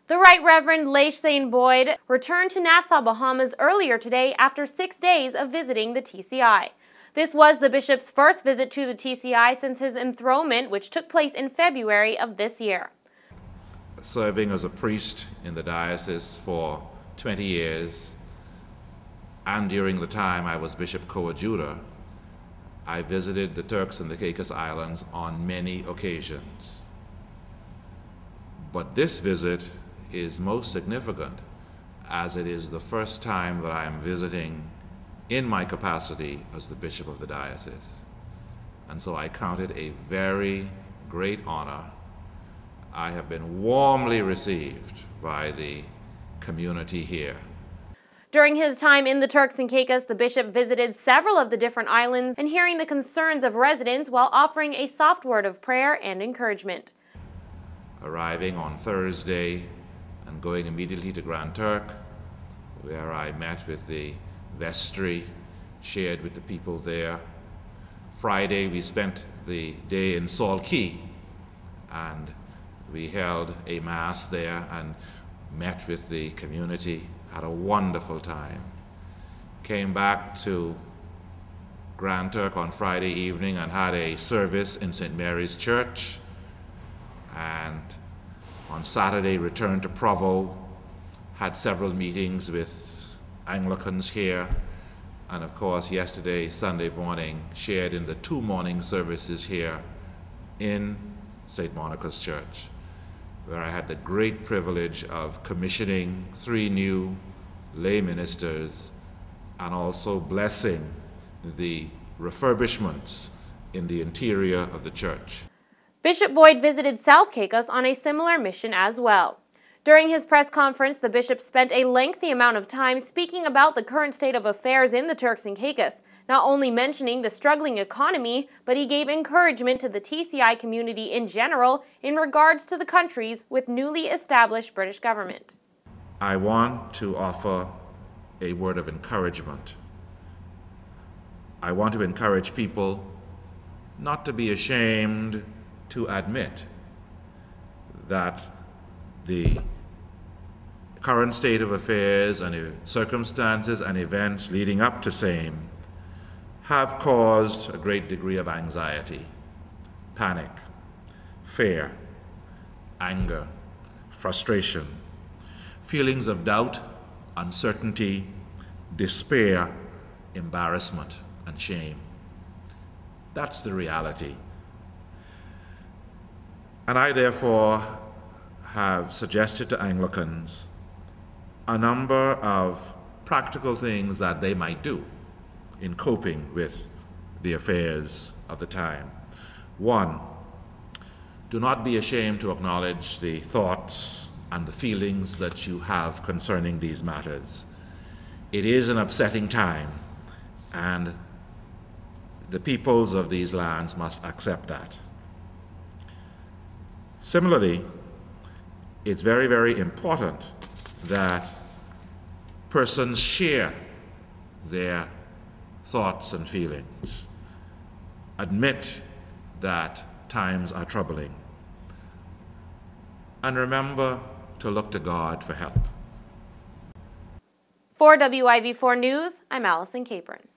The Right Reverend Leighshane Boyd returned to Nassau, Bahamas earlier today after 6 days of visiting the TCI. This was the bishop's first visit to the TCI since his enthronement, which took place in February of this year. Serving as a priest in the diocese for 20 years, and during the time I was bishop coadjutor, I visited the Turks and the Caicos Islands on many occasions. But this visit is most significant as it is the first time that I am visiting in my capacity as the bishop of the diocese. And so I count it a very great honor. I have been warmly received by the community here. During his time in the Turks and Caicos, the bishop visited several of the different islands and hearing the concerns of residents while offering a soft word of prayer and encouragement. Arriving on Thursday and going immediately to Grand Turk, where I met with the vestry, shared with the people there. Friday we spent the day in Salt Key, and we held a mass there and met with the community, had a wonderful time. Came back to Grand Turk on Friday evening and had a service in St. Mary's Church, and on Saturday returned to Provo, had several meetings with Anglicans here, and of course yesterday, Sunday morning, shared in the 2 morning services here in St. Monica's Church, where I had the great privilege of commissioning 3 new lay ministers and also blessing the refurbishments in the interior of the church. Bishop Boyd visited South Caicos on a similar mission as well. During his press conference, the bishop spent a lengthy amount of time speaking about the current state of affairs in the Turks and Caicos, not only mentioning the struggling economy, but he gave encouragement to the TCI community in general in regards to the countries with newly established British government. I want to offer a word of encouragement. I want to encourage people not to be ashamed to admit that the current state of affairs and circumstances and events leading up to same have caused a great degree of anxiety, panic, fear, anger, frustration, feelings of doubt, uncertainty, despair, embarrassment, and shame. That's the reality. And I therefore have suggested to Anglicans a number of practical things that they might do in coping with the affairs of the time. 1, do not be ashamed to acknowledge the thoughts and the feelings that you have concerning these matters. It is an upsetting time, and the peoples of these lands must accept that. Similarly, it's very, very important that persons share their thoughts and feelings, admit that times are troubling, and remember to look to God for help. For WIV4 News, I'm Allison Capron.